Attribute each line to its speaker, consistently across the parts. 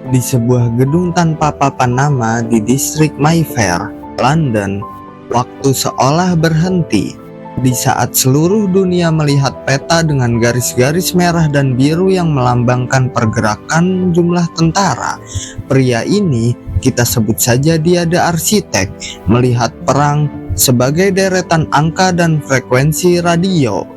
Speaker 1: Di sebuah gedung tanpa papan nama di distrik Mayfair, London, waktu seolah berhenti. Di saat seluruh dunia melihat peta dengan garis-garis merah dan biru yang melambangkan pergerakan jumlah tentara, pria ini, kita sebut saja dia The Architect, melihat perang sebagai deretan angka dan frekuensi radio.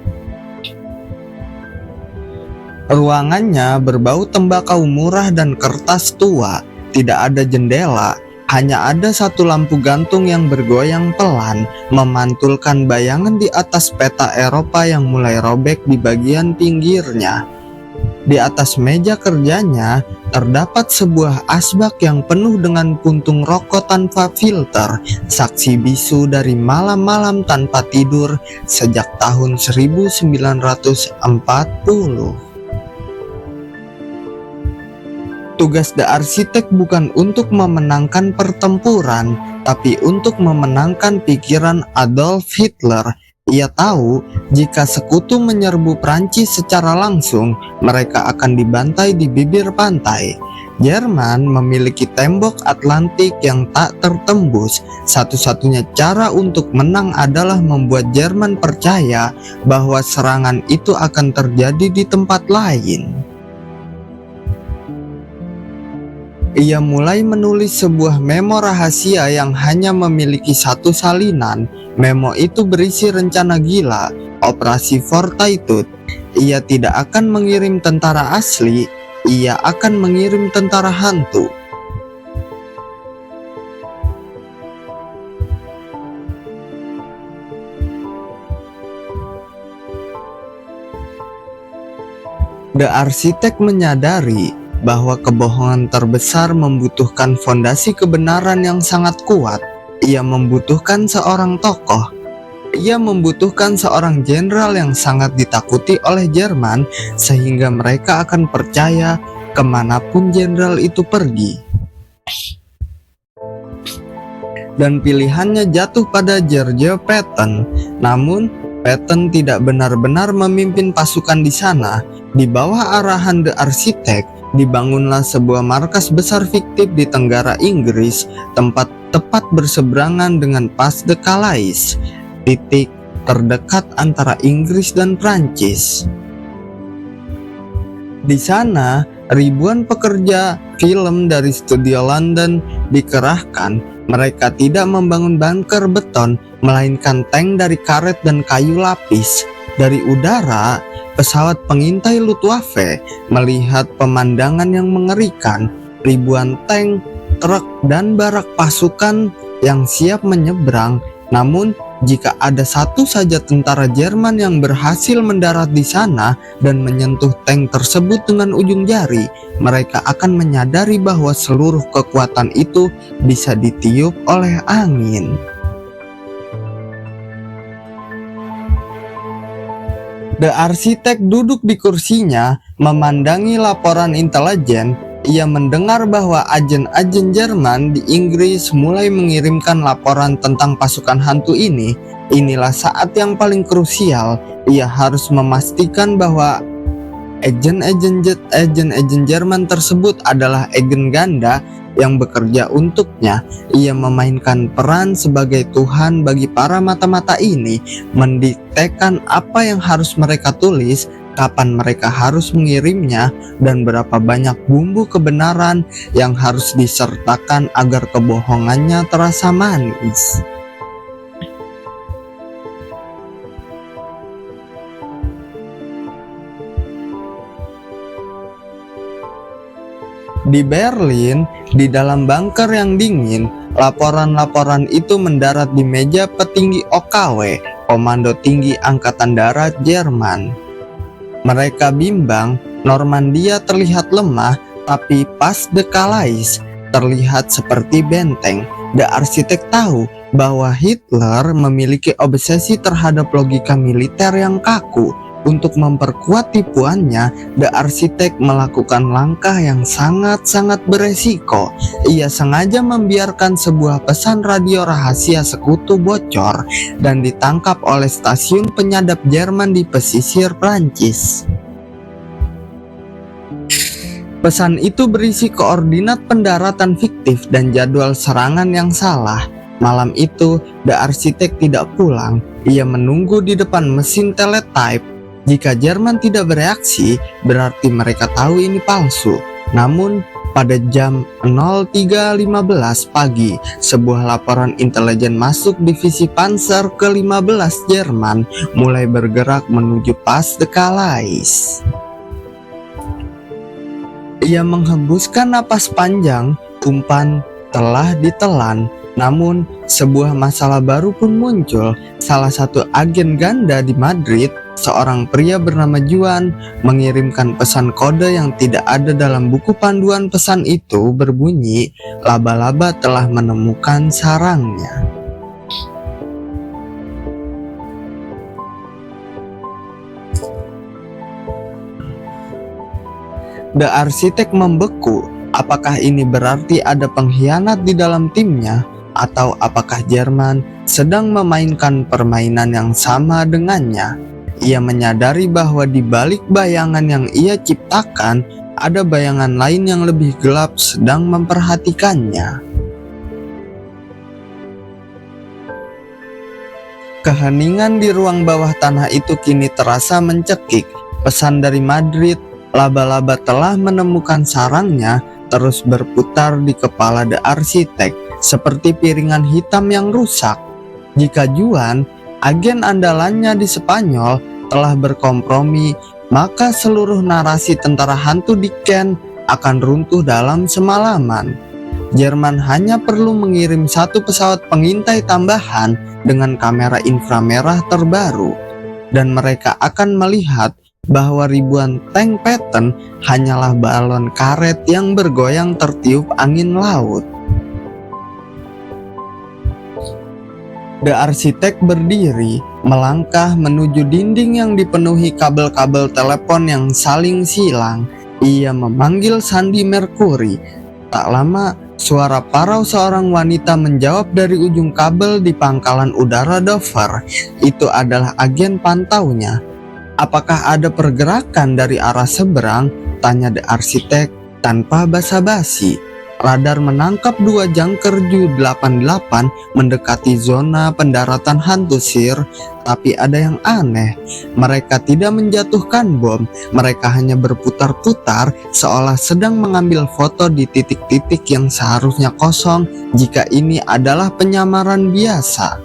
Speaker 1: Ruangannya berbau tembakau murah dan kertas tua. Tidak ada jendela, hanya ada satu lampu gantung yang bergoyang pelan, memantulkan bayangan di atas peta Eropa yang mulai robek di bagian pinggirnya. Di atas meja kerjanya terdapat sebuah asbak yang penuh dengan puntung rokok tanpa filter, saksi bisu dari malam-malam tanpa tidur sejak tahun 1940. Tugas The Architect bukan untuk memenangkan pertempuran, tapi untuk memenangkan pikiran Adolf Hitler. Ia tahu jika sekutu menyerbu Prancis secara langsung, mereka akan dibantai di bibir pantai. Jerman memiliki tembok Atlantik yang tak tertembus. Satu-satunya cara untuk menang adalah membuat Jerman percaya bahwa serangan itu akan terjadi di tempat lain. Ia mulai menulis sebuah memo rahasia yang hanya memiliki satu salinan. Memo itu berisi rencana gila, Operasi Fortitude. Ia tidak akan mengirim tentara asli, ia akan mengirim tentara hantu. The Architect menyadari bahwa kebohongan terbesar membutuhkan fondasi kebenaran yang sangat kuat. Ia membutuhkan seorang tokoh. Ia membutuhkan seorang jenderal yang sangat ditakuti oleh Jerman, sehingga mereka akan percaya kemanapun jenderal itu pergi. Dan pilihannya jatuh pada George Patton. Namun, Patton tidak benar-benar memimpin pasukan di sana. Di bawah arahan The Architect, dibangunlah sebuah markas besar fiktif di Tenggara Inggris, tempat tepat berseberangan dengan Pas de Calais, titik terdekat antara Inggris dan Prancis. Di sana, ribuan pekerja film dari studio London dikerahkan. Mereka tidak membangun bunker beton, melainkan tank dari karet dan kayu lapis. Dari udara, pesawat pengintai Luftwaffe melihat pemandangan yang mengerikan, ribuan tank, truk, dan barak pasukan yang siap menyeberang. Namun, jika ada satu saja tentara Jerman yang berhasil mendarat di sana dan menyentuh tank tersebut dengan ujung jari, mereka akan menyadari bahwa seluruh kekuatan itu bisa ditiup oleh angin. The Architect duduk di kursinya, memandangi laporan intelijen. Ia mendengar bahwa agen-agen Jerman di Inggris mulai mengirimkan laporan tentang pasukan hantu ini. Inilah saat yang paling krusial. Ia harus memastikan bahwa agen-agen Jerman tersebut adalah agen ganda yang bekerja untuknya. Ia memainkan peran sebagai Tuhan bagi para mata-mata ini, mendiktekan apa yang harus mereka tulis, kapan mereka harus mengirimnya, dan berapa banyak bumbu kebenaran yang harus disertakan agar kebohongannya terasa manis. Di Berlin, di dalam bunker yang dingin, laporan-laporan itu mendarat di meja petinggi OKW, Komando Tinggi Angkatan Darat Jerman. Mereka bimbang, Normandia terlihat lemah, tapi Pas de Calais terlihat seperti benteng. The Architect tahu bahwa Hitler memiliki obsesi terhadap logika militer yang kaku. Untuk memperkuat tipuannya, The Architect melakukan langkah yang sangat-sangat beresiko. Ia sengaja membiarkan sebuah pesan radio rahasia sekutu bocor dan ditangkap oleh stasiun penyadap Jerman di pesisir Prancis. Pesan itu berisi koordinat pendaratan fiktif dan jadwal serangan yang salah. Malam itu, The Architect tidak pulang. Ia menunggu di depan mesin teletype. Jika Jerman tidak bereaksi, berarti mereka tahu ini palsu. Namun, pada jam 03.15 pagi, sebuah laporan intelijen masuk divisi Panzer ke-15 Jerman mulai bergerak menuju Pas de Calais. Ia menghembuskan napas panjang, umpan telah ditelan. Namun, sebuah masalah baru pun muncul. Salah satu agen ganda di Madrid, seorang pria bernama Juan, mengirimkan pesan kode yang tidak ada dalam buku panduan pesan itu berbunyi, "Laba-laba telah menemukan sarangnya." The Architect membeku. Apakah ini berarti ada pengkhianat di dalam timnya? Atau apakah Jerman sedang memainkan permainan yang sama dengannya? Ia menyadari bahwa di balik bayangan yang ia ciptakan, ada bayangan lain yang lebih gelap sedang memperhatikannya. Keheningan di ruang bawah tanah itu kini terasa mencekik. Pesan dari Madrid, "Laba-laba telah menemukan sarangnya," terus berputar di kepala The Architect seperti piringan hitam yang rusak. Jika Juan, agen andalannya di Spanyol, telah berkompromi, maka seluruh narasi tentara hantu di Kent akan runtuh dalam semalaman. Jerman hanya perlu mengirim satu pesawat pengintai tambahan dengan kamera inframerah terbaru, dan mereka akan melihat bahwa ribuan tank Patton hanyalah balon karet yang bergoyang tertiup angin laut. The Architect berdiri, melangkah menuju dinding yang dipenuhi kabel-kabel telepon yang saling silang. Ia memanggil Sandy Mercury. Tak lama, suara parau seorang wanita menjawab dari ujung kabel di pangkalan udara Dover. Itu adalah agen pantaunya. "Apakah ada pergerakan dari arah seberang?" tanya The Architect tanpa basa-basi. Radar menangkap dua jangker Ju-88 mendekati zona pendaratan hantu Sir, tapi ada yang aneh. Mereka tidak menjatuhkan bom, mereka hanya berputar-putar seolah sedang mengambil foto di titik-titik yang seharusnya kosong jika ini adalah penyamaran biasa.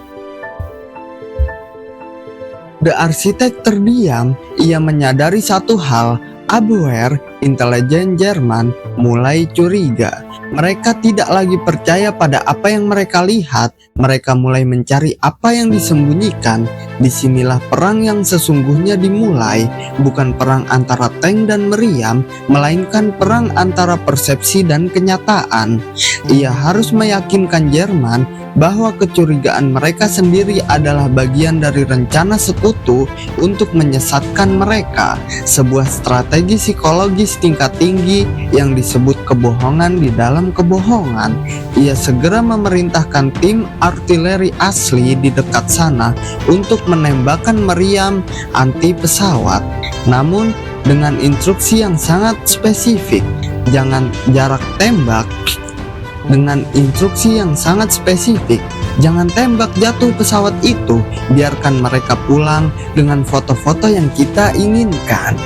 Speaker 1: The Architect terdiam. Ia menyadari satu hal, Abwehr, intelijen Jerman, mulai curiga. Mereka tidak lagi percaya pada apa yang mereka lihat. Mereka mulai mencari apa yang disembunyikan. Disinilah perang yang sesungguhnya dimulai. Bukan perang antara tank dan meriam, melainkan perang antara persepsi dan kenyataan. Ia harus meyakinkan Jerman bahwa kecurigaan mereka sendiri adalah bagian dari rencana sekutu untuk menyesatkan mereka. Sebuah strategi psikologis tingkat tinggi yang disebut kebohongan di dalam kebohongan. Ia segera memerintahkan tim artileri asli di dekat sana untuk menembakkan meriam anti pesawat. Namun dengan instruksi yang sangat spesifik, jangan jarak tembak. Dengan instruksi yang sangat spesifik, jangan tembak jatuh pesawat itu, biarkan mereka pulang dengan foto-foto yang kita inginkan.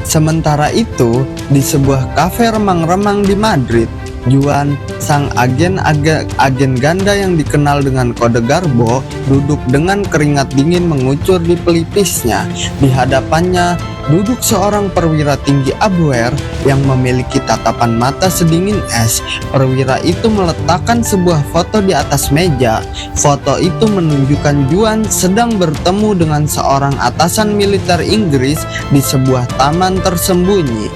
Speaker 1: Sementara itu, di sebuah kafe remang-remang di Madrid, Juan, sang agen ganda yang dikenal dengan kode Garbo, duduk dengan keringat dingin mengucur di pelipisnya. Di hadapannya duduk seorang perwira tinggi Abwehr yang memiliki tatapan mata sedingin es. Perwira itu meletakkan sebuah foto di atas meja. Foto itu menunjukkan Juan sedang bertemu dengan seorang atasan militer Inggris di sebuah taman tersembunyi.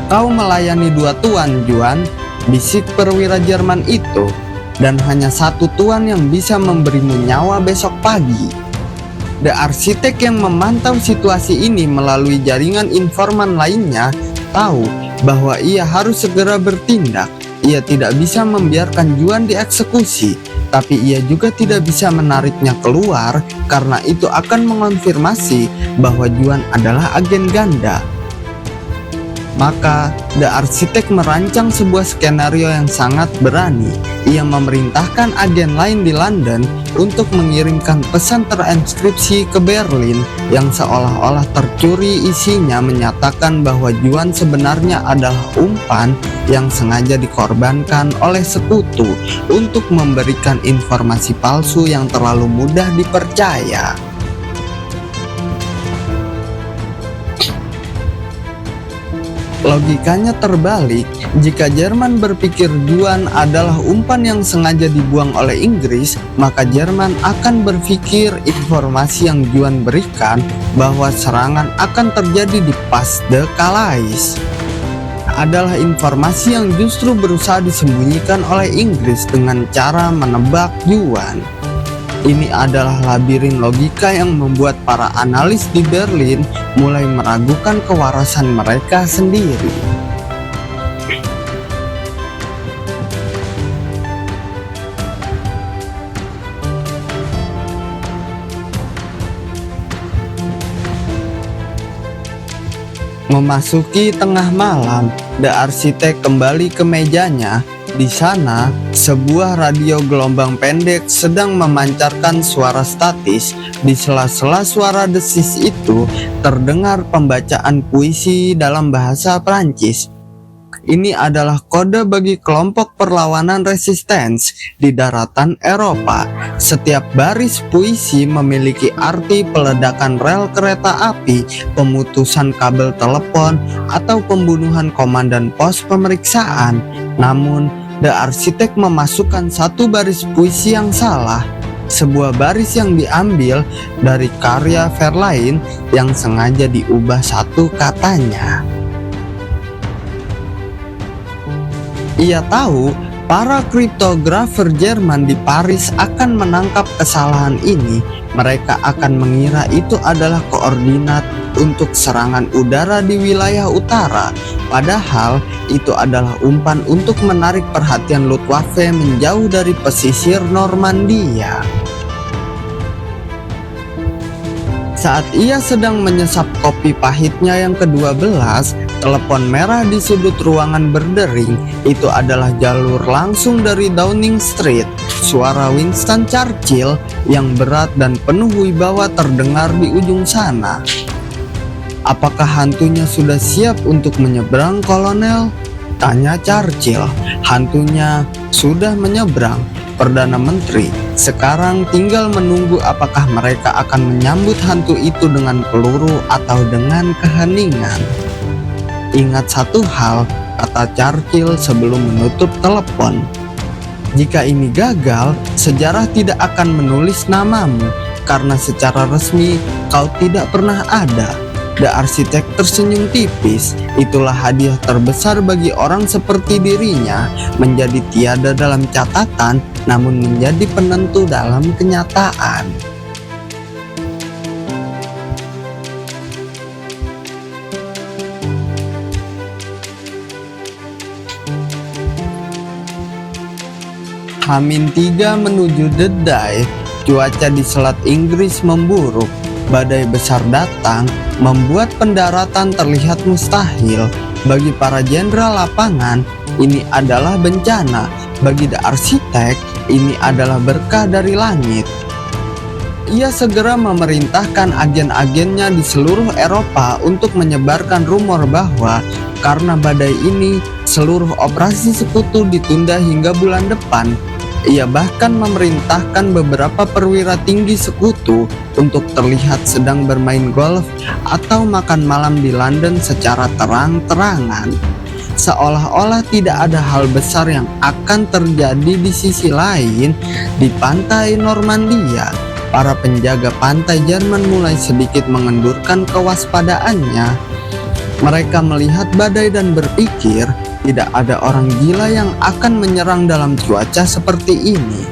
Speaker 1: "Kau melayani dua tuan, Juan," bisik perwira Jerman itu, "dan hanya satu tuan yang bisa memberimu nyawa besok pagi." The Architect yang memantau situasi ini melalui jaringan informan lainnya tahu bahwa ia harus segera bertindak. ia tidak bisa membiarkan Juan dieksekusi, tapi ia juga tidak bisa menariknya keluar karena itu akan mengonfirmasi bahwa Juan adalah agen ganda. Maka, The Architect merancang sebuah skenario yang sangat berani. Ia memerintahkan agen lain di London untuk mengirimkan pesan terenskripsi ke Berlin yang seolah-olah tercuri isinya menyatakan bahwa Juan sebenarnya adalah umpan yang sengaja dikorbankan oleh sekutu untuk memberikan informasi palsu yang terlalu mudah dipercaya. Logikanya terbalik, jika Jerman berpikir Juan adalah umpan yang sengaja dibuang oleh Inggris, maka Jerman akan berpikir informasi yang Juan berikan bahwa serangan akan terjadi di Pas de Calais adalah informasi yang justru berusaha disembunyikan oleh Inggris dengan cara menebak Juan. Ini adalah labirin logika yang membuat para analis di Berlin mulai meragukan kewarasan mereka sendiri. Memasuki tengah malam, The Architect kembali ke mejanya. Di sana, sebuah radio gelombang pendek sedang memancarkan suara statis. Di sela-sela suara desis itu, terdengar pembacaan puisi dalam bahasa Prancis. Ini adalah kode bagi kelompok perlawanan resistance di daratan Eropa. Setiap baris puisi memiliki arti peledakan rel kereta api, pemutusan kabel telepon, atau pembunuhan komandan pos pemeriksaan. Namun, The Architect memasukkan satu baris puisi yang salah, sebuah baris yang diambil dari karya Verlaine yang sengaja diubah satu katanya. Ia tahu para kriptografer Jerman di Paris akan menangkap kesalahan ini. Mereka akan mengira itu adalah koordinat untuk serangan udara di wilayah utara, padahal itu adalah umpan untuk menarik perhatian Luftwaffe menjauh dari pesisir Normandia. Saat ia sedang menyesap kopi pahitnya yang ke-12, telepon merah di sudut ruangan berdering. Itu adalah jalur langsung dari Downing Street. Suara Winston Churchill yang berat dan penuh wibawa terdengar di ujung sana. "Apakah hantunya sudah siap untuk menyeberang, Kolonel?" tanya Churchill. "Hantunya sudah menyeberang, Perdana Menteri. Sekarang tinggal menunggu apakah mereka akan menyambut hantu itu dengan peluru atau dengan keheningan." "Ingat satu hal," kata Churchill sebelum menutup telepon. "Jika ini gagal, sejarah tidak akan menulis namamu, karena secara resmi kau tidak pernah ada." The Architect tersenyum tipis. Itulah hadiah terbesar bagi orang seperti dirinya, menjadi tiada dalam catatan, namun menjadi penentu dalam kenyataan. H-3 menuju Deday, cuaca di Selat Inggris memburuk. Badai besar datang, membuat pendaratan terlihat mustahil. Bagi para jenderal lapangan, ini adalah bencana. Bagi The Architect, ini adalah berkah dari langit. Ia segera memerintahkan agen-agennya di seluruh Eropa untuk menyebarkan rumor bahwa karena badai ini, seluruh operasi sekutu ditunda hingga bulan depan. Ia bahkan memerintahkan beberapa perwira tinggi sekutu untuk terlihat sedang bermain golf atau makan malam di London secara terang-terangan. Seolah-olah tidak ada hal besar yang akan terjadi di sisi lain. Di pantai Normandia, para penjaga pantai Jerman mulai sedikit mengendurkan kewaspadaannya. Mereka melihat badai dan berpikir, tidak ada orang gila yang akan menyerang dalam cuaca seperti ini.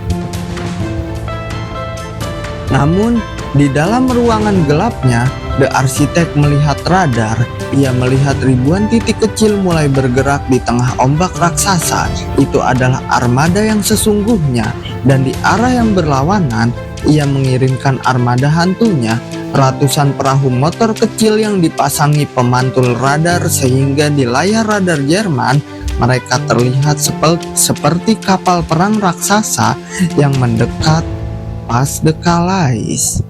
Speaker 1: Namun, di dalam ruangan gelapnya, The arsitek melihat radar. Ia melihat ribuan titik kecil mulai bergerak di tengah ombak raksasa. Itu adalah armada yang sesungguhnya, dan di arah yang berlawanan, ia mengirimkan armada hantunya, ratusan perahu motor kecil yang dipasangi pemantul radar sehingga di layar radar Jerman mereka terlihat seperti kapal perang raksasa yang mendekat Pas de Calais.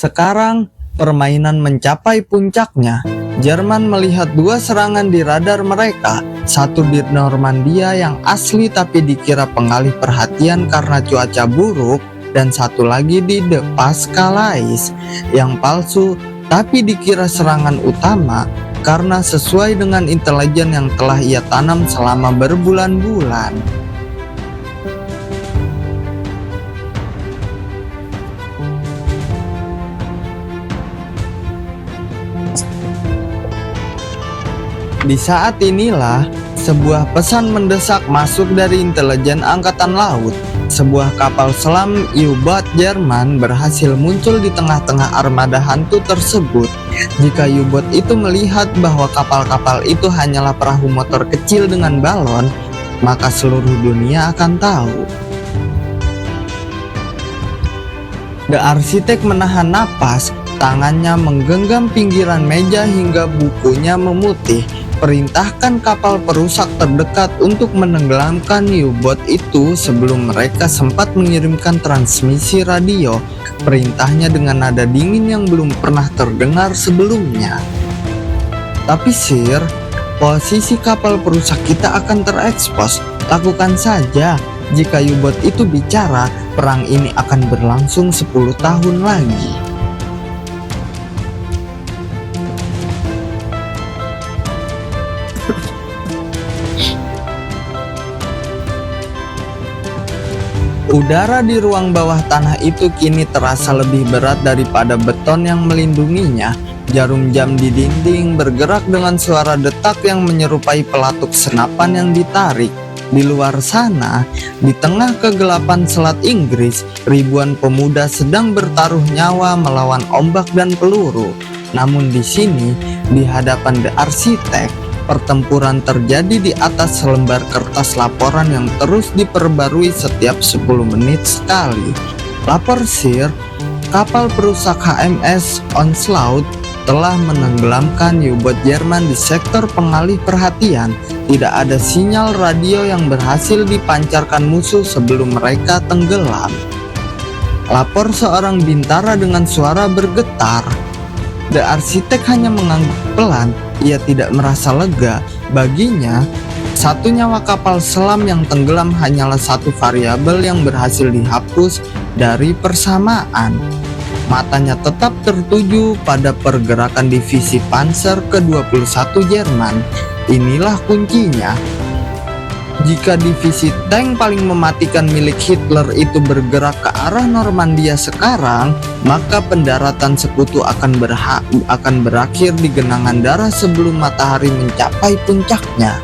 Speaker 1: Sekarang permainan mencapai puncaknya. Jerman melihat dua serangan di radar mereka, satu di Normandia yang asli tapi dikira pengalih perhatian karena cuaca buruk, dan satu lagi di De Pas Calais yang palsu tapi dikira serangan utama karena sesuai dengan intelijen yang telah ia tanam selama berbulan-bulan. Di saat inilah, sebuah pesan mendesak masuk dari intelijen angkatan laut. Sebuah kapal selam U-boat Jerman berhasil muncul di tengah-tengah armada hantu tersebut. Jika U-boat itu melihat bahwa kapal-kapal itu hanyalah perahu motor kecil dengan balon, maka seluruh dunia akan tahu. The arsitek menahan napas, tangannya menggenggam pinggiran meja hingga bukunya memutih. Perintahkan kapal perusak terdekat untuk menenggelamkan U-boat itu sebelum mereka sempat mengirimkan transmisi radio. Perintahnya dengan nada dingin yang belum pernah terdengar sebelumnya. Tapi Sir, posisi kapal perusak kita akan terekspos. Lakukan saja. Jika U-boat itu bicara, perang ini akan berlangsung 10 tahun lagi. Udara di ruang bawah tanah itu kini terasa lebih berat daripada beton yang melindunginya. Jarum jam di dinding bergerak dengan suara detak yang menyerupai pelatuk senapan yang ditarik. Di luar sana, di tengah kegelapan Selat Inggris, ribuan pemuda sedang bertaruh nyawa melawan ombak dan peluru. Namun di sini, di hadapan The Arsitek, pertempuran terjadi di atas selembar kertas laporan yang terus diperbarui setiap 10 menit sekali. Lapor Sir, kapal perusak HMS Onslaught telah menenggelamkan U-boat Jerman di sektor pengalih perhatian. Tidak ada sinyal radio yang berhasil dipancarkan musuh sebelum mereka tenggelam. Lapor seorang bintara dengan suara bergetar. The arsitek hanya mengangguk pelan. Ia tidak merasa lega. Baginya, satu nyawa kapal selam yang tenggelam hanyalah satu variabel yang berhasil dihapus dari persamaan. Matanya tetap tertuju pada pergerakan divisi Panzer ke-21 Jerman. Inilah kuncinya. Jika divisi tank paling mematikan milik Hitler itu bergerak ke arah Normandia sekarang, maka pendaratan sekutu akan berakhir di genangan darah sebelum matahari mencapai puncaknya.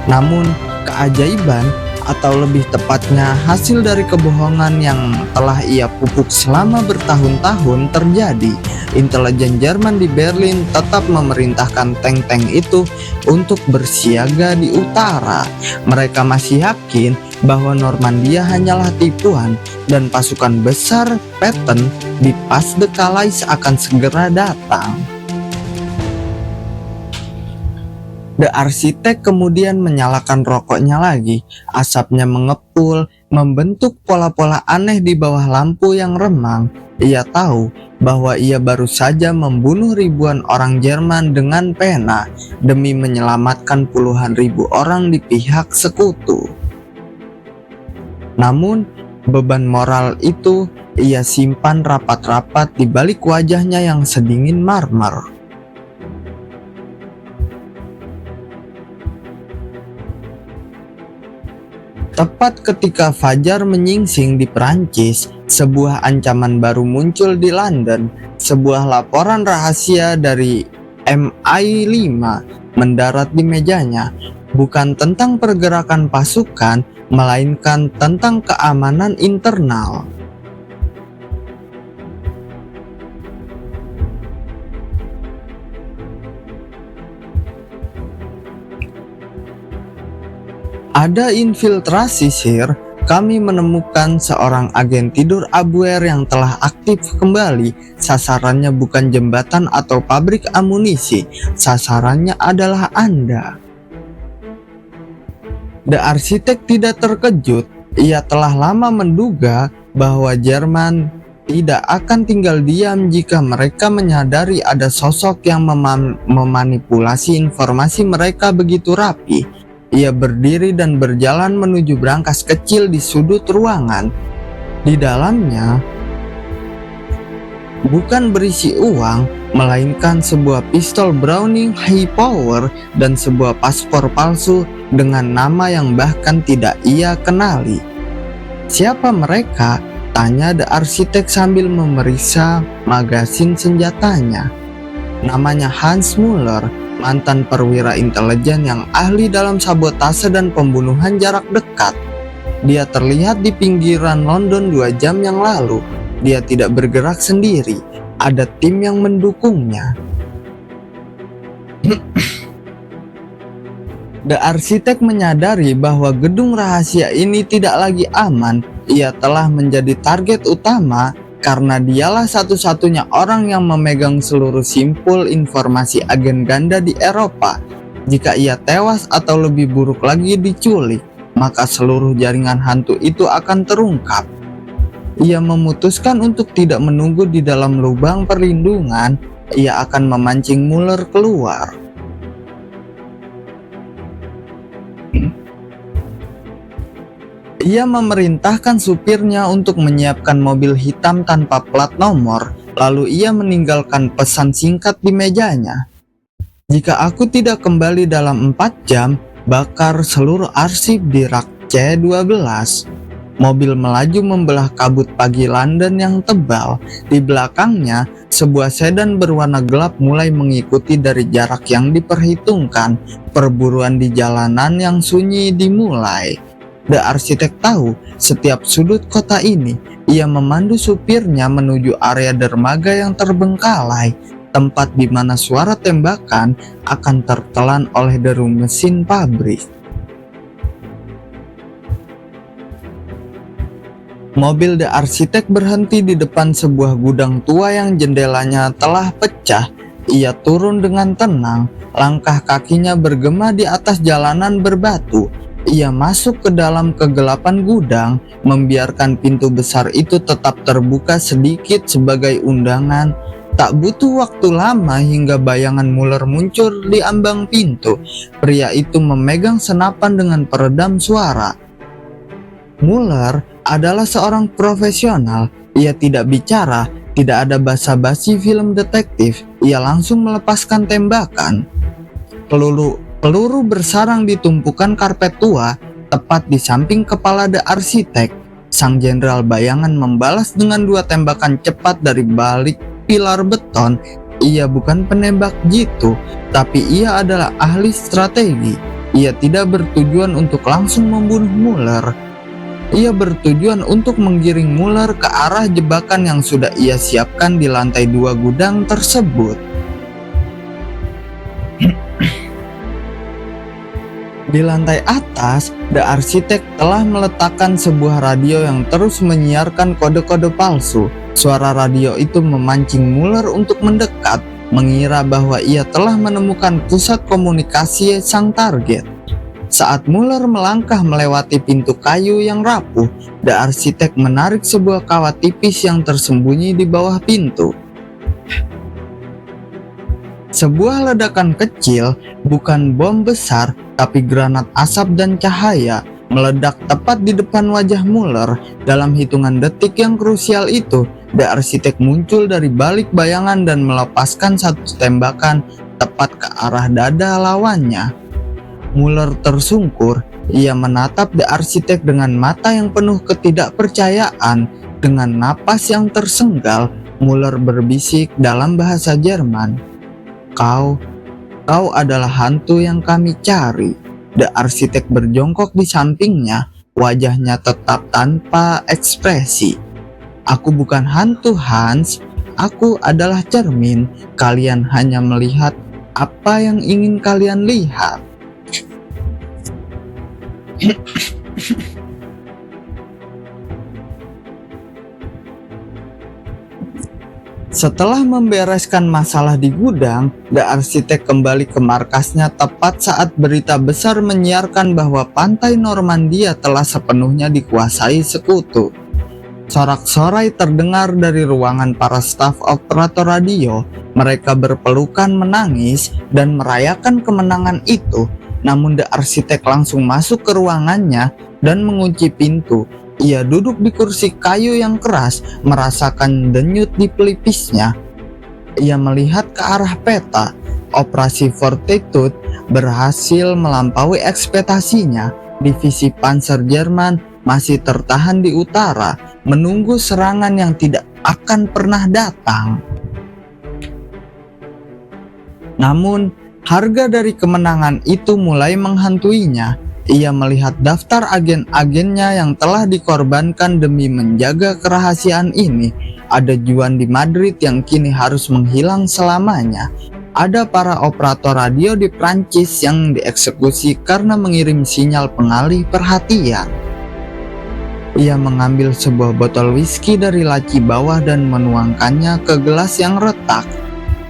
Speaker 1: Namun, keajaiban, atau lebih tepatnya hasil dari kebohongan yang telah ia pupuk selama bertahun-tahun terjadi. Intelijen Jerman di Berlin tetap memerintahkan tank-tank itu untuk bersiaga di utara. Mereka masih yakin bahwa Normandia hanyalah tipuan dan pasukan besar Patton di Pas de Calais akan segera datang. The arsitek kemudian menyalakan rokoknya lagi. Asapnya mengepul, membentuk pola-pola aneh di bawah lampu yang remang. Ia tahu bahwa ia baru saja membunuh ribuan orang Jerman dengan pena demi menyelamatkan puluhan ribu orang di pihak sekutu. Namun, beban moral itu ia simpan rapat-rapat di balik wajahnya yang sedingin marmer. Tepat ketika fajar menyingsing di Perancis, sebuah ancaman baru muncul di London. Sebuah laporan rahasia dari MI5 mendarat di mejanya, bukan tentang pergerakan pasukan, melainkan tentang keamanan internal. Ada infiltrasi, Sir. Kami menemukan seorang agen tidur Abwehr yang telah aktif kembali. Sasarannya bukan jembatan atau pabrik amunisi. Sasarannya adalah Anda. The arsitek tidak terkejut. Ia telah lama menduga bahwa Jerman tidak akan tinggal diam jika mereka menyadari ada sosok yang memanipulasi informasi mereka begitu rapi. Ia berdiri dan berjalan menuju brankas kecil di sudut ruangan. Di dalamnya bukan berisi uang, melainkan sebuah pistol Browning high power dan sebuah paspor palsu dengan nama yang bahkan tidak ia kenali. Siapa mereka? Tanya The arsitek sambil memeriksa magasin senjatanya. Namanya Hans Muller, mantan perwira intelijen yang ahli dalam sabotase dan pembunuhan jarak dekat. Dia terlihat di pinggiran London 2 jam yang lalu. Dia tidak bergerak sendiri. Ada tim yang mendukungnya. The arsitek menyadari bahwa gedung rahasia ini tidak lagi aman. Ia telah menjadi target utama karena dialah satu-satunya orang yang memegang seluruh simpul informasi agen ganda di Eropa. Jika ia tewas atau lebih buruk lagi diculik, maka seluruh jaringan hantu itu akan terungkap. Ia memutuskan untuk tidak menunggu di dalam lubang perlindungan. Ia akan memancing Muller keluar. Ia memerintahkan supirnya untuk menyiapkan mobil hitam tanpa plat nomor, lalu ia meninggalkan pesan singkat di mejanya. Jika aku tidak kembali dalam 4 jam, bakar seluruh arsip di rak C12. Mobil melaju membelah kabut pagi London yang tebal. Di belakangnya, sebuah sedan berwarna gelap mulai mengikuti dari jarak yang diperhitungkan. Perburuan di jalanan yang sunyi dimulai. The arsitek tahu setiap sudut kota ini. Ia memandu supirnya menuju area dermaga yang terbengkalai, tempat di mana suara tembakan akan tertelan oleh deru mesin pabrik. Mobil The arsitek berhenti di depan sebuah gudang tua yang jendelanya telah pecah. Ia turun dengan tenang, langkah kakinya bergema di atas jalanan berbatu. Ia masuk ke dalam kegelapan gudang, membiarkan pintu besar itu tetap terbuka sedikit sebagai undangan. Tak butuh waktu lama hingga bayangan Muller muncul di ambang pintu. Pria itu memegang senapan dengan peredam suara. Muller adalah seorang profesional. Ia tidak bicara, tidak ada basa-basi film detektif. Ia langsung melepaskan tembakan. Peluru bersarang di tumpukan karpet tua, tepat di samping kepala The arsitek. Sang jenderal bayangan membalas dengan 2 tembakan cepat dari balik pilar beton. Ia bukan penembak jitu, tapi ia adalah ahli strategi. Ia tidak bertujuan untuk langsung membunuh Muller. Ia bertujuan untuk menggiring Muller ke arah jebakan yang sudah ia siapkan di lantai 2 gudang tersebut. Di lantai atas, The arsitek telah meletakkan sebuah radio yang terus menyiarkan kode-kode palsu. Suara radio itu memancing Muller untuk mendekat, mengira bahwa ia telah menemukan pusat komunikasi sang target. Saat Muller melangkah melewati pintu kayu yang rapuh, The arsitek menarik sebuah kawat tipis yang tersembunyi di bawah pintu. Sebuah ledakan kecil, bukan bom besar, tapi granat asap dan cahaya, meledak tepat di depan wajah Muller. Dalam hitungan detik yang krusial itu, The arsitek muncul dari balik bayangan dan melepaskan satu tembakan tepat ke arah dada lawannya. Muller tersungkur. Ia menatap The arsitek dengan mata yang penuh ketidakpercayaan. Dengan napas yang tersenggal, Muller berbisik dalam bahasa Jerman. Kau adalah hantu yang kami cari. The arsitek berjongkok di sampingnya, wajahnya tetap tanpa ekspresi. Aku bukan hantu, Hans. Aku adalah cermin. Kalian hanya melihat apa yang ingin kalian lihat. Setelah membereskan masalah di gudang, The Architect kembali ke markasnya tepat saat berita besar menyiarkan bahwa pantai Normandia telah sepenuhnya dikuasai sekutu. Sorak-sorai terdengar dari ruangan para staf operator radio. Mereka berpelukan menangis dan merayakan kemenangan itu. Namun The Architect langsung masuk ke ruangannya dan mengunci pintu. Ia duduk di kursi kayu yang keras, merasakan denyut di pelipisnya. Ia melihat ke arah peta. Operasi Fortitude berhasil melampaui ekspektasinya. Divisi Panzer Jerman masih tertahan di utara, menunggu serangan yang tidak akan pernah datang. Namun, harga dari kemenangan itu mulai menghantuinya. Ia melihat daftar agen-agennya yang telah dikorbankan demi menjaga kerahasiaan ini. Ada Juan di Madrid yang kini harus menghilang selamanya. Ada para operator radio di Prancis yang dieksekusi karena mengirim sinyal pengalih perhatian. Ia mengambil sebuah botol whisky dari laci bawah dan menuangkannya ke gelas yang retak.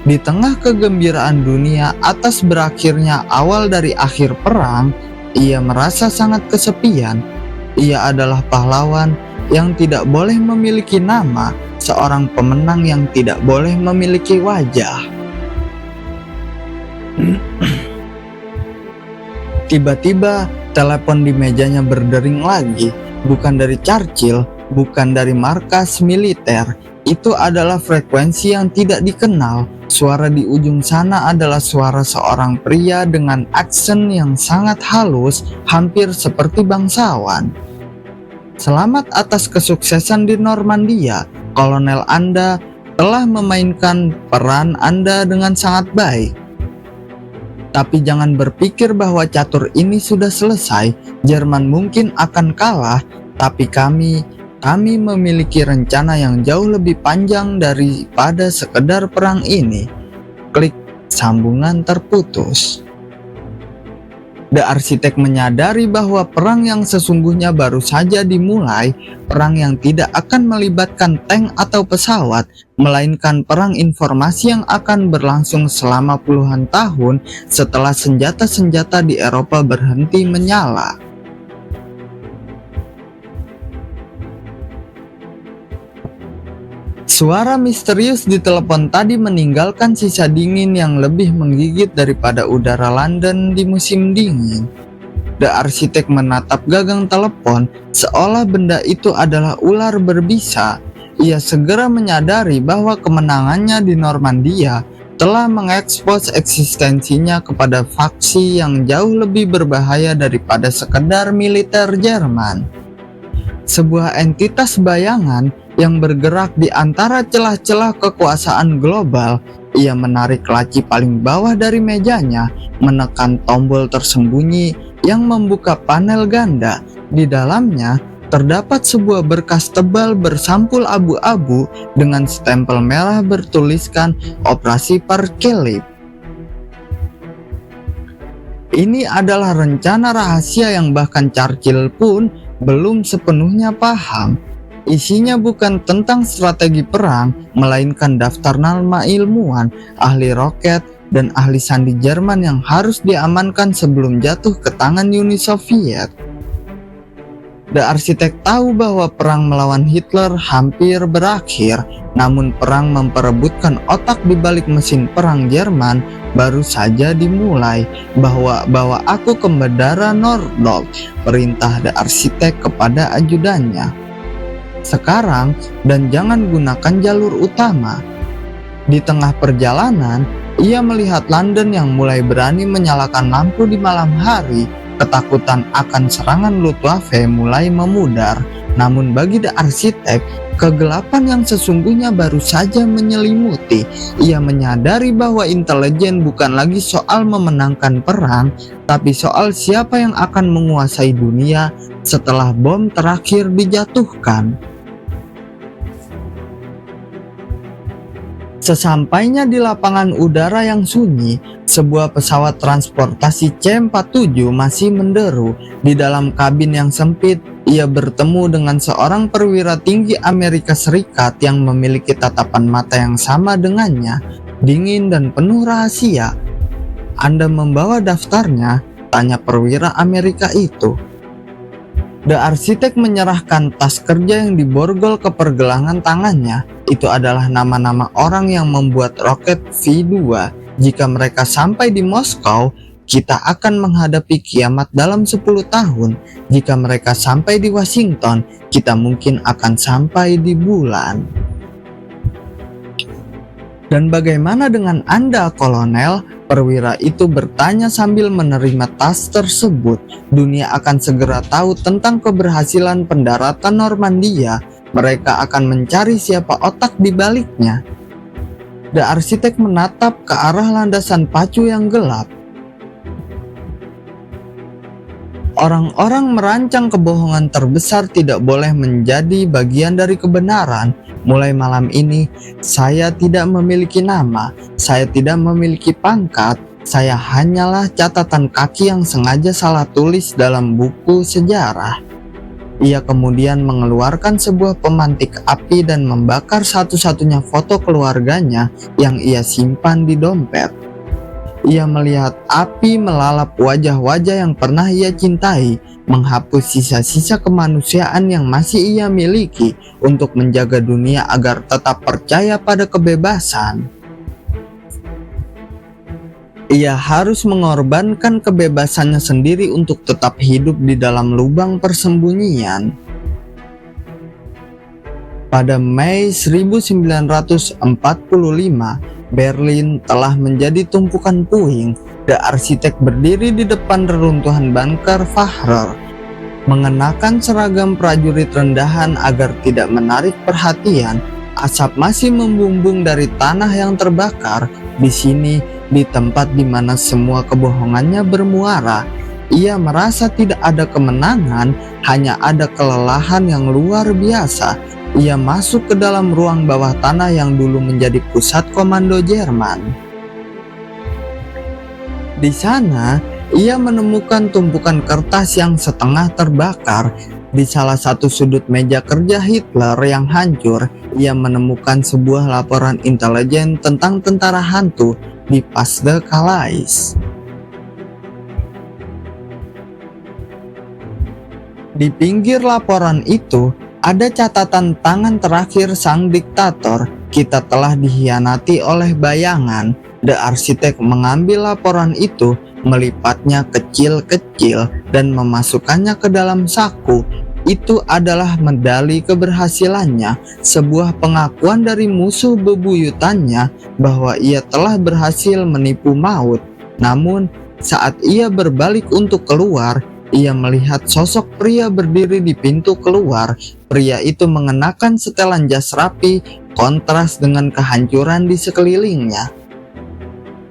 Speaker 1: Di tengah kegembiraan dunia atas berakhirnya awal dari akhir perang, ia merasa sangat kesepian. Ia adalah pahlawan yang tidak boleh memiliki nama, seorang pemenang yang tidak boleh memiliki wajah. Tiba-tiba, telepon di mejanya berdering lagi. Bukan dari Churchill, bukan dari markas militer. Itu adalah frekuensi yang tidak dikenal. Suara di ujung sana adalah suara seorang pria dengan aksen yang sangat halus, hampir seperti bangsawan. Selamat atas kesuksesan di Normandia. Kolonel Anda telah memainkan peran Anda dengan sangat baik. Tapi jangan berpikir bahwa catur ini sudah selesai. Jerman mungkin akan kalah, tapi kami memiliki rencana yang jauh lebih panjang daripada sekedar perang ini. Klik, sambungan terputus. The Architect menyadari bahwa perang yang sesungguhnya baru saja dimulai, perang yang tidak akan melibatkan tank atau pesawat, melainkan perang informasi yang akan berlangsung selama puluhan tahun setelah senjata-senjata di Eropa berhenti menyala. Suara misterius di telepon tadi meninggalkan sisa dingin yang lebih menggigit daripada udara London di musim dingin. The Architect menatap gagang telepon seolah benda itu adalah ular berbisa. Ia segera menyadari bahwa kemenangannya di Normandia telah mengekspos eksistensinya kepada faksi yang jauh lebih berbahaya daripada sekedar militer Jerman. Sebuah entitas bayangan yang bergerak di antara celah-celah kekuasaan global. Ia menarik laci paling bawah dari mejanya, menekan tombol tersembunyi yang membuka panel ganda. Di dalamnya terdapat sebuah berkas tebal bersampul abu-abu dengan stempel merah bertuliskan Operasi Perkelip. Ini adalah rencana rahasia yang bahkan Churchill pun belum sepenuhnya paham. Isinya bukan tentang strategi perang, melainkan daftar nama ilmuwan, ahli roket, dan ahli sandi Jerman yang harus diamankan sebelum jatuh ke tangan Uni Soviet. The Architect tahu bahwa perang melawan Hitler hampir berakhir, namun perang memperebutkan otak di balik mesin perang Jerman baru saja dimulai. Bawa aku ke Bandara Nordold, perintah The Architect kepada ajudannya. Sekarang, dan jangan gunakan jalur utama. Di tengah perjalanan, ia melihat London yang mulai berani menyalakan lampu di malam hari. Ketakutan akan serangan Luftwaffe mulai memudar. Namun bagi The Architect, kegelapan yang sesungguhnya baru saja menyelimuti. Ia menyadari bahwa intelijen bukan lagi soal memenangkan perang, tapi soal siapa yang akan menguasai dunia setelah bom terakhir dijatuhkan. Sesampainya di lapangan udara yang sunyi, sebuah pesawat transportasi C-47 masih menderu. Di dalam kabin yang sempit, ia bertemu dengan seorang perwira tinggi Amerika Serikat yang memiliki tatapan mata yang sama dengannya, dingin dan penuh rahasia. "Anda membawa daftarnya?" tanya perwira Amerika itu. The arsitek menyerahkan tas kerja yang diborgol ke pergelangan tangannya. Itu adalah nama-nama orang yang membuat roket V2. Jika mereka sampai di Moskow, kita akan menghadapi kiamat dalam 10 tahun. Jika mereka sampai di Washington, kita mungkin akan sampai di bulan. "Dan bagaimana dengan Anda, Kolonel?" perwira itu bertanya sambil menerima tas tersebut. "Dunia akan segera tahu tentang keberhasilan pendaratan Normandia. Mereka akan mencari siapa otak di baliknya." The arsitek menatap ke arah landasan pacu yang gelap. Orang-orang merancang kebohongan terbesar tidak boleh menjadi bagian dari kebenaran. Mulai malam ini, saya tidak memiliki nama, saya tidak memiliki pangkat, saya hanyalah catatan kaki yang sengaja salah tulis dalam buku sejarah. Ia kemudian mengeluarkan sebuah pemantik api dan membakar satu-satunya foto keluarganya yang ia simpan di dompet. Ia melihat api melalap wajah-wajah yang pernah ia cintai, menghapus sisa-sisa kemanusiaan yang masih ia miliki untuk menjaga dunia agar tetap percaya pada kebebasan. Ia harus mengorbankan kebebasannya sendiri untuk tetap hidup di dalam lubang persembunyian. Pada Mei 1945, Berlin telah menjadi tumpukan puing. The arsitek berdiri di depan reruntuhan bunker Führer, mengenakan seragam prajurit rendahan agar tidak menarik perhatian. Asap masih membumbung dari tanah yang terbakar. Di sini, di tempat di mana semua kebohongannya bermuara, ia merasa tidak ada kemenangan, hanya ada kelelahan yang luar biasa. Ia masuk ke dalam ruang bawah tanah yang dulu menjadi pusat komando Jerman. Di sana, ia menemukan tumpukan kertas yang setengah terbakar. Di salah satu sudut meja kerja Hitler yang hancur, ia menemukan sebuah laporan intelijen tentang tentara hantu di Pas de Calais. Di pinggir laporan itu, ada catatan tangan terakhir sang diktator. "Kita telah dikhianati oleh bayangan." The arsitek mengambil laporan itu, melipatnya kecil-kecil, dan memasukkannya ke dalam saku. Itu adalah medali keberhasilannya, sebuah pengakuan dari musuh bebuyutannya bahwa ia telah berhasil menipu maut. Namun, saat ia berbalik untuk keluar, ia melihat sosok pria berdiri di pintu keluar. Pria itu mengenakan setelan jas rapi, kontras dengan kehancuran di sekelilingnya.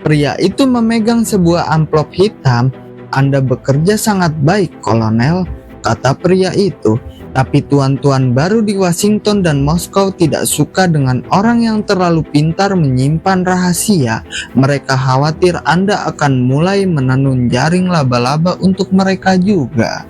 Speaker 1: Pria itu memegang sebuah amplop hitam. "Anda bekerja sangat baik, Kolonel," kata pria itu. "Tapi tuan-tuan baru di Washington dan Moskow tidak suka dengan orang yang terlalu pintar menyimpan rahasia. Mereka khawatir Anda akan mulai menenun jaring laba-laba untuk mereka juga."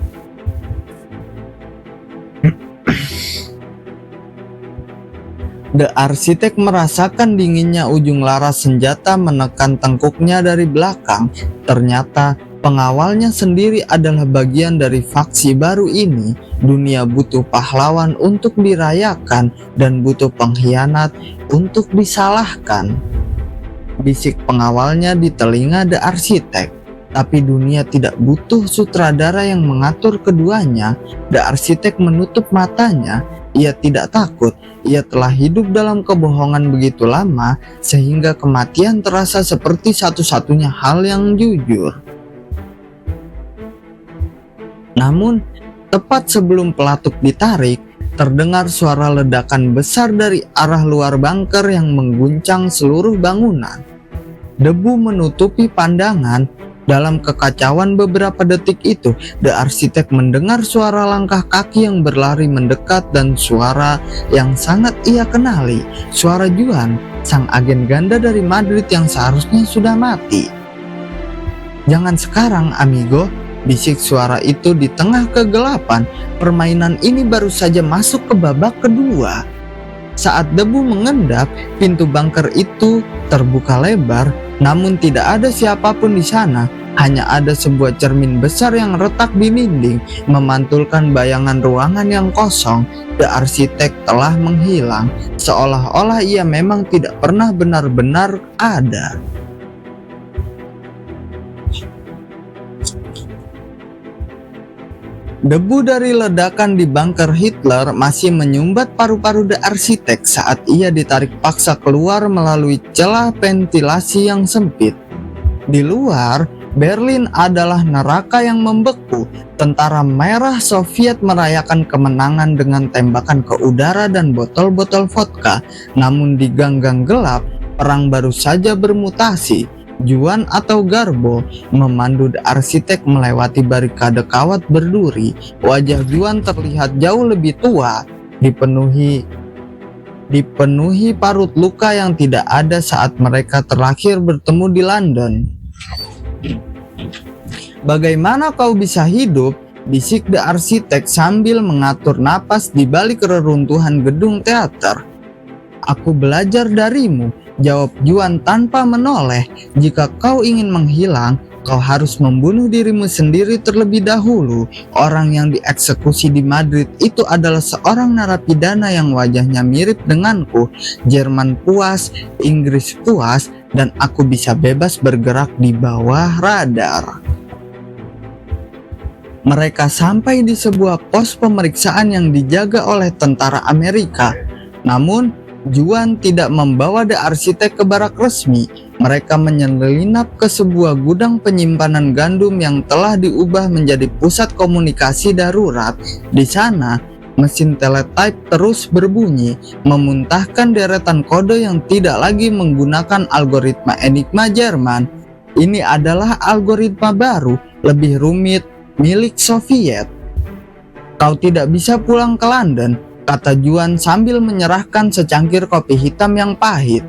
Speaker 1: The arsitek merasakan dinginnya ujung laras senjata menekan tengkuknya dari belakang. Ternyata pengawalnya sendiri adalah bagian dari faksi baru ini. Dunia butuh pahlawan untuk dirayakan dan butuh pengkhianat untuk disalahkan. Bisik pengawalnya di telinga The arsitek. Tapi dunia tidak butuh sutradara yang mengatur keduanya. The arsitek menutup matanya. Ia tidak takut. Ia telah hidup dalam kebohongan begitu lama sehingga kematian terasa seperti satu-satunya hal yang jujur. Namun, tepat sebelum pelatuk ditarik, terdengar suara ledakan besar dari arah luar bunker yang mengguncang seluruh bangunan. Debu menutupi pandangan. Dalam kekacauan beberapa detik itu, The arsitek mendengar suara langkah kaki yang berlari mendekat dan suara yang sangat ia kenali, suara Juan, sang agen ganda dari Madrid yang seharusnya sudah mati. "Jangan sekarang, amigo," bisik suara itu di tengah kegelapan. "Permainan ini baru saja masuk ke babak kedua." Saat debu mengendap, pintu bunker itu terbuka lebar, namun tidak ada siapapun di sana. Hanya ada sebuah cermin besar yang retak di dinding, memantulkan bayangan ruangan yang kosong. The arsitek telah menghilang, seolah-olah ia memang tidak pernah benar-benar ada. Debu dari ledakan di bunker Hitler masih menyumbat paru-paru The arsitek saat ia ditarik paksa keluar melalui celah ventilasi yang sempit. Di luar, Berlin adalah neraka yang membeku. Tentara Merah Soviet merayakan kemenangan dengan tembakan ke udara dan botol-botol vodka. Namun di gang-gang gelap, perang baru saja bermutasi. Juan atau Garbo memandu The arsitek melewati barikade kawat berduri. Wajah Juan terlihat jauh lebih tua, dipenuhi parut luka yang tidak ada saat mereka terakhir bertemu di London. "Bagaimana kau bisa hidup?" bisik The arsitek sambil mengatur napas di balik reruntuhan gedung teater. "Aku belajar darimu," jawab Juan tanpa menoleh. "Jika kau ingin menghilang, kau harus membunuh dirimu sendiri terlebih dahulu." Orang yang dieksekusi di Madrid itu adalah seorang narapidana yang wajahnya mirip denganku. Jerman puas, Inggris puas, dan aku bisa bebas bergerak di bawah radar. Mereka sampai di sebuah pos pemeriksaan yang dijaga oleh tentara Amerika. Namun, Juan tidak membawa The arsitek ke barak resmi. Mereka menyelinap ke sebuah gudang penyimpanan gandum yang telah diubah menjadi pusat komunikasi darurat. Di sana, mesin teletype terus berbunyi, memuntahkan deretan kode yang tidak lagi menggunakan algoritma Enigma Jerman. Ini adalah algoritma baru, lebih rumit, milik Soviet. "Kau tidak bisa pulang ke London," kata Juan sambil menyerahkan secangkir kopi hitam yang pahit.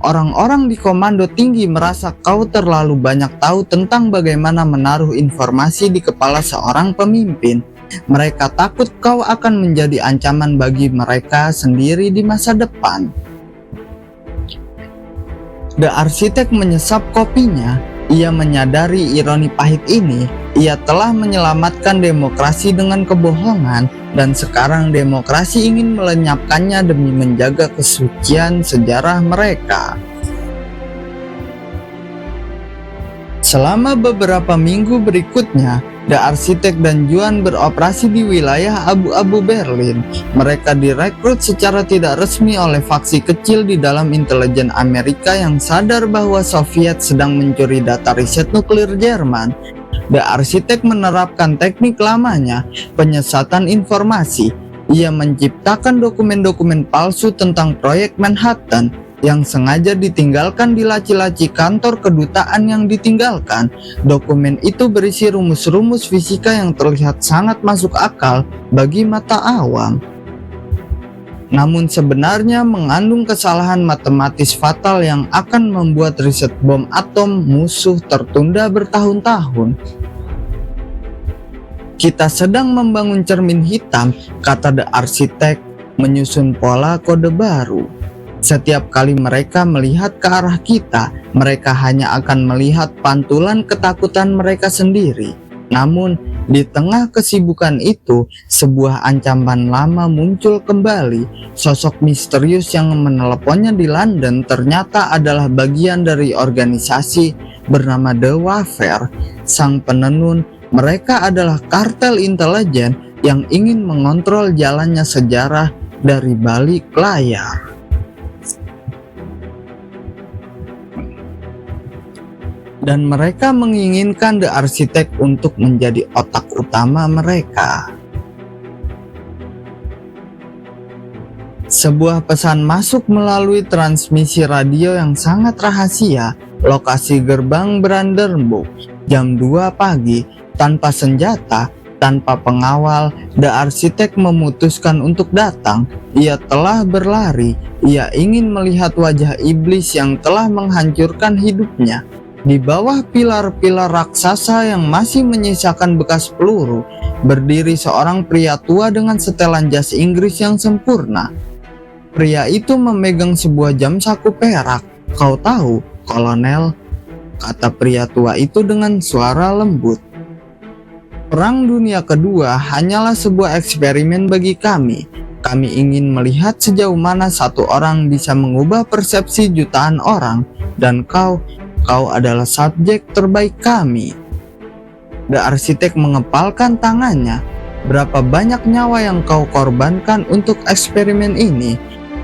Speaker 1: "Orang-orang di komando tinggi merasa kau terlalu banyak tahu tentang bagaimana menaruh informasi di kepala seorang pemimpin. Mereka takut kau akan menjadi ancaman bagi mereka sendiri di masa depan." The arsitek menyesap kopinya. Ia menyadari ironi pahit ini. Ia telah menyelamatkan demokrasi dengan kebohongan, dan sekarang demokrasi ingin melenyapkannya demi menjaga kesucian sejarah mereka. Selama beberapa minggu berikutnya, The arsitek dan Juan beroperasi di wilayah abu-abu Berlin. Mereka direkrut secara tidak resmi oleh faksi kecil di dalam intelijen Amerika yang sadar bahwa Soviet sedang mencuri data riset nuklir Jerman. The arsitek menerapkan teknik lamanya, penyesatan informasi. Ia menciptakan dokumen-dokumen palsu tentang proyek Manhattan yang sengaja ditinggalkan di laci-laci kantor kedutaan yang ditinggalkan. Dokumen itu berisi rumus-rumus fisika yang terlihat sangat masuk akal bagi mata awam, namun sebenarnya mengandung kesalahan matematis fatal yang akan membuat riset bom atom musuh tertunda bertahun-tahun. "Kita sedang membangun cermin hitam," kata The arsitek, menyusun pola kode baru. "Setiap kali mereka melihat ke arah kita, mereka hanya akan melihat pantulan ketakutan mereka sendiri. Namun, di tengah kesibukan itu, sebuah ancaman lama muncul kembali. Sosok misterius yang meneleponnya di London ternyata adalah bagian dari organisasi bernama The Wafer, sang penenun. Mereka adalah kartel intelijen yang ingin mengontrol jalannya sejarah dari balik layar." Dan mereka menginginkan The arsitek untuk menjadi otak utama mereka. Sebuah pesan masuk melalui transmisi radio yang sangat rahasia. Lokasi gerbang Brandenburg. Jam 2 pagi, tanpa senjata, tanpa pengawal, The Architect memutuskan untuk datang. Ia telah berlari. Ia ingin melihat wajah iblis yang telah menghancurkan hidupnya. Di bawah pilar-pilar raksasa yang masih menyisakan bekas peluru, berdiri seorang pria tua dengan setelan jas Inggris yang sempurna. Pria itu memegang sebuah jam saku perak. "Kau tahu, Kolonel," kata pria tua itu dengan suara lembut. "Perang Dunia Kedua hanyalah sebuah eksperimen bagi kami. Kami ingin melihat sejauh mana satu orang bisa mengubah persepsi jutaan orang, dan kau adalah subjek terbaik kami." The Architect mengepalkan tangannya. "Berapa banyak nyawa yang kau korbankan untuk eksperimen ini?"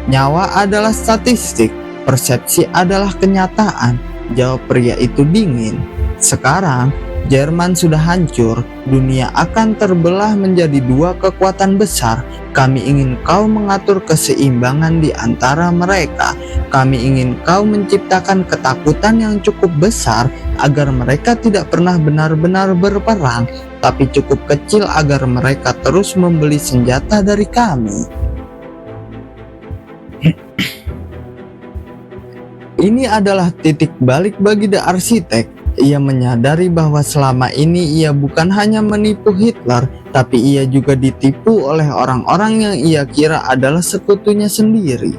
Speaker 1: "Nyawa adalah statistik, persepsi adalah kenyataan," jawab pria itu dingin. "Sekarang Jerman sudah hancur, dunia akan terbelah menjadi dua kekuatan besar. Kami ingin kau mengatur keseimbangan di antara mereka. Kami ingin kau menciptakan ketakutan yang cukup besar agar mereka tidak pernah benar-benar berperang, tapi cukup kecil agar mereka terus membeli senjata dari kami." Ini adalah titik balik bagi The Architect. Ia menyadari bahwa selama ini ia bukan hanya menipu Hitler, tapi ia juga ditipu oleh orang-orang yang ia kira adalah sekutunya sendiri.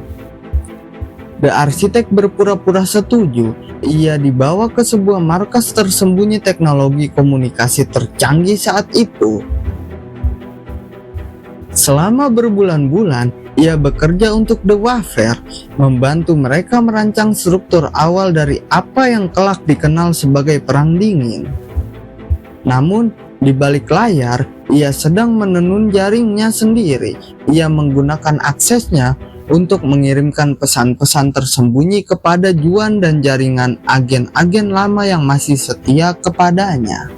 Speaker 1: The Architect berpura-pura setuju. Ia dibawa ke sebuah markas tersembunyi teknologi komunikasi tercanggih saat itu. Selama berbulan-bulan, ia bekerja untuk The Waffe, membantu mereka merancang struktur awal dari apa yang kelak dikenal sebagai Perang Dingin. Namun, di balik layar, ia sedang menenun jaringnya sendiri. Ia menggunakan aksesnya untuk mengirimkan pesan-pesan tersembunyi kepada Juan dan jaringan agen-agen lama yang masih setia kepadanya.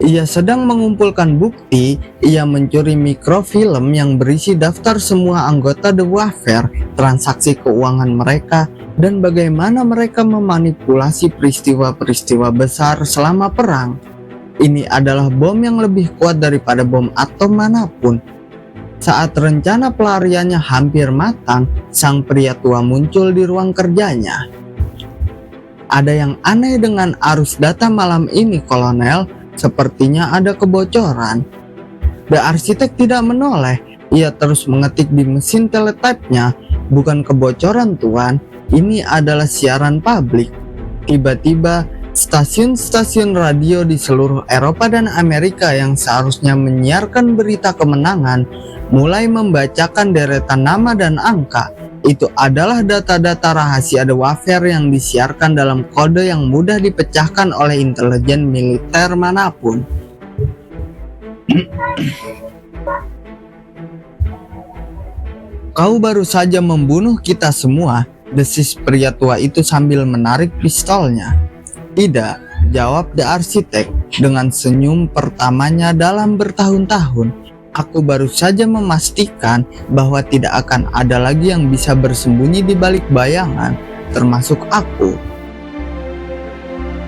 Speaker 1: Ia sedang mengumpulkan bukti. Ia mencuri mikrofilm yang berisi daftar semua anggota The Waffe, transaksi keuangan mereka, dan bagaimana mereka memanipulasi peristiwa-peristiwa besar selama perang. Ini adalah bom yang lebih kuat daripada bom atom manapun. Saat rencana pelariannya hampir matang, sang pria tua muncul di ruang kerjanya. "Ada yang aneh dengan arus data malam ini, Kolonel. Sepertinya ada kebocoran." The Architect tidak menoleh. Ia terus mengetik di mesin teletype-nya. "Bukan kebocoran, Tuan. Ini adalah siaran publik." Tiba-tiba, stasiun-stasiun radio di seluruh Eropa dan Amerika yang seharusnya menyiarkan berita kemenangan mulai membacakan deretan nama dan angka. Itu adalah data-data rahasia The Waffe yang disiarkan dalam kode yang mudah dipecahkan oleh intelijen militer manapun. "Kau baru saja membunuh kita semua," desis pria tua itu sambil menarik pistolnya. "Tidak," jawab The Architect dengan senyum pertamanya dalam bertahun-tahun. "Aku baru saja memastikan bahwa tidak akan ada lagi yang bisa bersembunyi di balik bayangan, termasuk aku."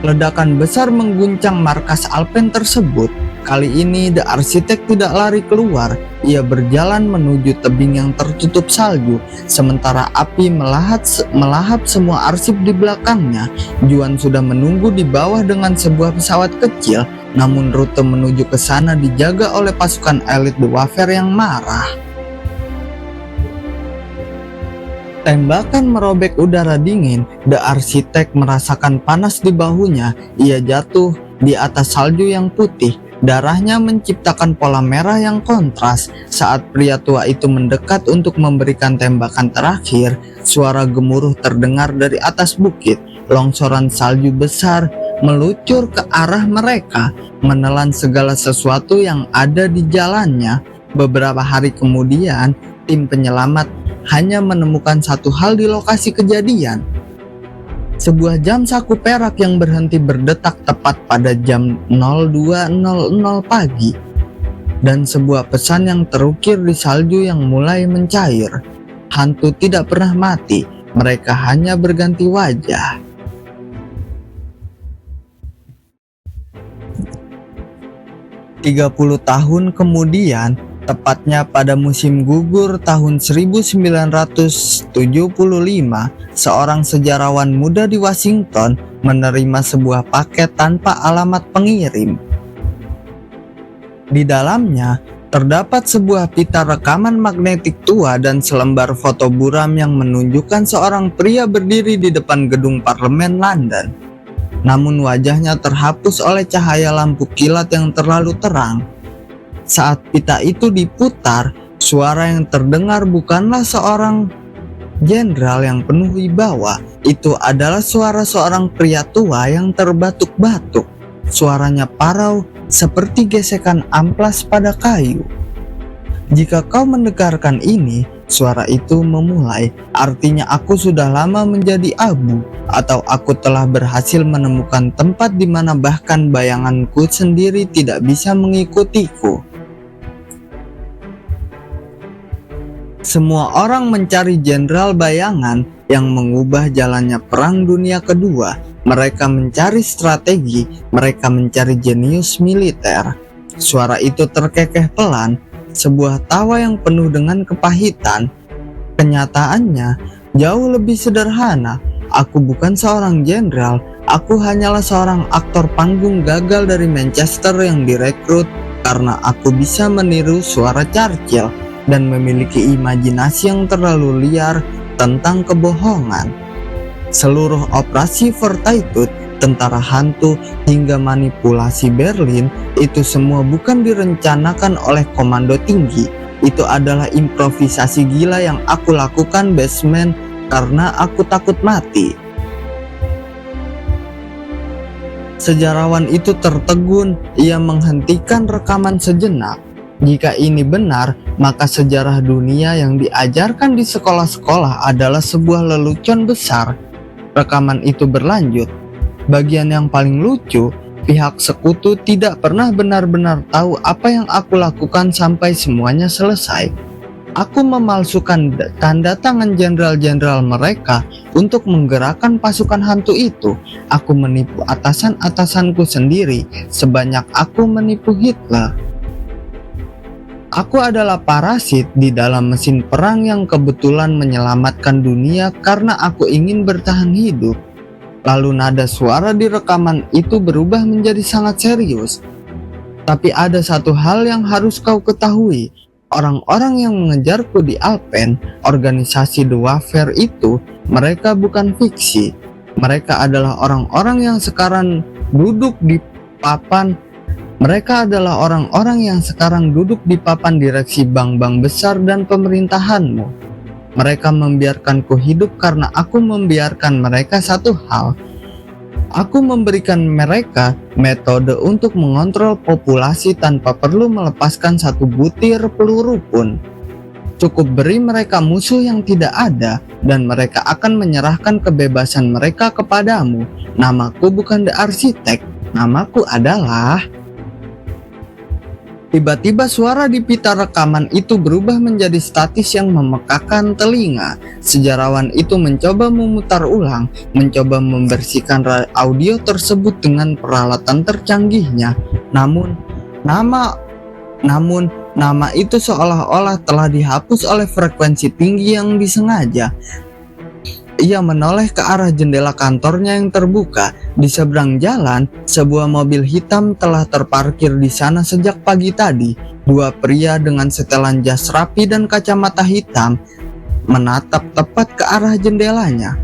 Speaker 1: Ledakan besar mengguncang markas Alpen tersebut. Kali ini The Architect tidak lari keluar. Ia berjalan menuju tebing yang tertutup salju, sementara api melahap semua arsip di belakangnya. Juan sudah menunggu di bawah dengan sebuah pesawat kecil, namun rute menuju ke sana dijaga oleh pasukan elit The Waffe yang marah. Tembakan merobek udara dingin. The Architect merasakan panas di bahunya. Ia jatuh di atas salju yang putih. Darahnya menciptakan pola merah yang kontras. Saat pria tua itu mendekat untuk memberikan tembakan terakhir, suara gemuruh terdengar dari atas bukit. Longsoran salju besar meluncur ke arah mereka, menelan segala sesuatu yang ada di jalannya. Beberapa hari kemudian, tim penyelamat hanya menemukan satu hal di lokasi kejadian. Sebuah jam saku perak yang berhenti berdetak tepat pada jam 02.00 pagi, dan sebuah pesan yang terukir di salju yang mulai mencair. Hantu tidak pernah mati, mereka hanya berganti wajah. 30 tahun kemudian, tepatnya pada musim gugur tahun 1975, seorang sejarawan muda di Washington menerima sebuah paket tanpa alamat pengirim. Di dalamnya terdapat sebuah pita rekaman magnetik tua dan selembar foto buram yang menunjukkan seorang pria berdiri di depan gedung parlemen London. Namun wajahnya terhapus oleh cahaya lampu kilat yang terlalu terang. Saat pita itu diputar, suara yang terdengar bukanlah seorang jenderal yang penuh wibawa. Itu adalah suara seorang pria tua yang terbatuk-batuk. Suaranya parau seperti gesekan amplas pada kayu. Jika kau mendengarkan ini, suara itu memulai, artinya aku sudah lama menjadi abu, atau aku telah berhasil menemukan tempat di mana bahkan bayanganku sendiri tidak bisa mengikutiku. Semua orang mencari jenderal bayangan yang mengubah jalannya Perang Dunia Kedua. Mereka mencari strategi, mereka mencari jenius militer. Suara itu terkekeh pelan, sebuah tawa yang penuh dengan kepahitan. Kenyataannya jauh lebih sederhana. Aku bukan seorang jenderal, aku hanyalah seorang aktor panggung gagal dari Manchester yang direkrut karena aku bisa meniru suara Churchill dan memiliki imajinasi yang terlalu liar tentang kebohongan. Seluruh operasi Vertitude, tentara hantu, hingga manipulasi Berlin, itu semua bukan direncanakan oleh komando tinggi. Itu adalah improvisasi gila yang aku lakukan, basement, karena aku takut mati. Sejarawan itu tertegun, ia menghentikan rekaman sejenak. Jika ini benar, maka sejarah dunia yang diajarkan di sekolah-sekolah adalah sebuah lelucon besar. Rekaman itu berlanjut. Bagian yang paling lucu, pihak sekutu tidak pernah benar-benar tahu apa yang aku lakukan sampai semuanya selesai. Aku memalsukan tanda tangan jenderal-jenderal mereka untuk menggerakkan pasukan hantu itu. Aku menipu atasan-atasanku sendiri sebanyak aku menipu Hitler. Aku adalah parasit di dalam mesin perang yang kebetulan menyelamatkan dunia karena aku ingin bertahan hidup. Lalu nada suara di rekaman itu berubah menjadi sangat serius. Tapi ada satu hal yang harus kau ketahui. Orang-orang yang mengejarku di Alpen, organisasi The Wafer itu, mereka bukan fiksi. Mereka adalah orang-orang yang sekarang duduk di papan direksi bank-bank besar dan pemerintahanmu. Mereka membiarkanku hidup karena aku membiarkan mereka satu hal. Aku memberikan mereka metode untuk mengontrol populasi tanpa perlu melepaskan satu butir peluru pun. Cukup beri mereka musuh yang tidak ada dan mereka akan menyerahkan kebebasan mereka kepadamu. Namaku bukan The Architect, namaku adalah... Tiba-tiba suara di pita rekaman itu berubah menjadi statis yang memekakan telinga. Sejarawan itu mencoba memutar ulang, mencoba membersihkan audio tersebut dengan peralatan tercanggihnya. Namun nama itu seolah-olah telah dihapus oleh frekuensi tinggi yang disengaja. Ia menoleh ke arah jendela kantornya yang terbuka. Di seberang jalan, sebuah mobil hitam telah terparkir di sana sejak pagi tadi. Dua pria dengan setelan jas rapi dan kacamata hitam menatap tepat ke arah jendelanya.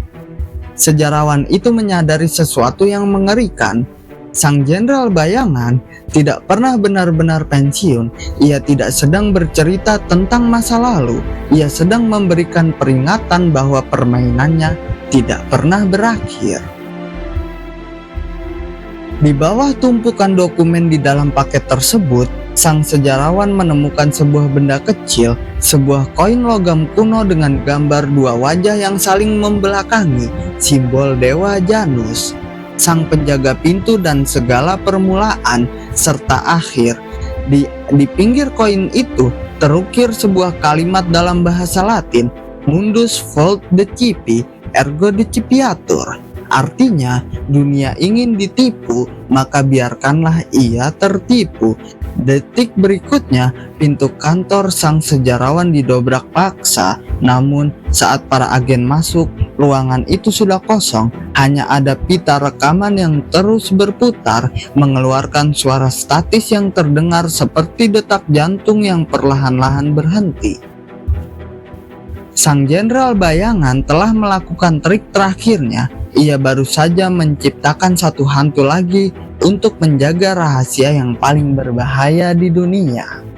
Speaker 1: Sejarawan itu menyadari sesuatu yang mengerikan. Sang jenderal bayangan tidak pernah benar-benar pensiun. Ia tidak sedang bercerita tentang masa lalu. Ia sedang memberikan peringatan bahwa permainannya tidak pernah berakhir. Di bawah tumpukan dokumen di dalam paket tersebut, sang sejarawan menemukan sebuah benda kecil, sebuah koin logam kuno dengan gambar dua wajah yang saling membelakangi, simbol dewa Janus, sang penjaga pintu dan segala permulaan serta akhir. Di pinggir koin itu terukir sebuah kalimat dalam bahasa Latin, Mundus vult decipi, ergo decipiatur. Artinya, dunia ingin ditipu, maka biarkanlah ia tertipu. Detik berikutnya, pintu kantor sang sejarawan didobrak paksa. Namun, saat para agen masuk, ruangan itu sudah kosong. Hanya ada pita rekaman yang terus berputar, mengeluarkan suara statis yang terdengar seperti detak jantung yang perlahan-lahan berhenti. Sang jenderal bayangan telah melakukan trik terakhirnya. Ia baru saja menciptakan satu hantu lagi untuk menjaga rahasia yang paling berbahaya di dunia.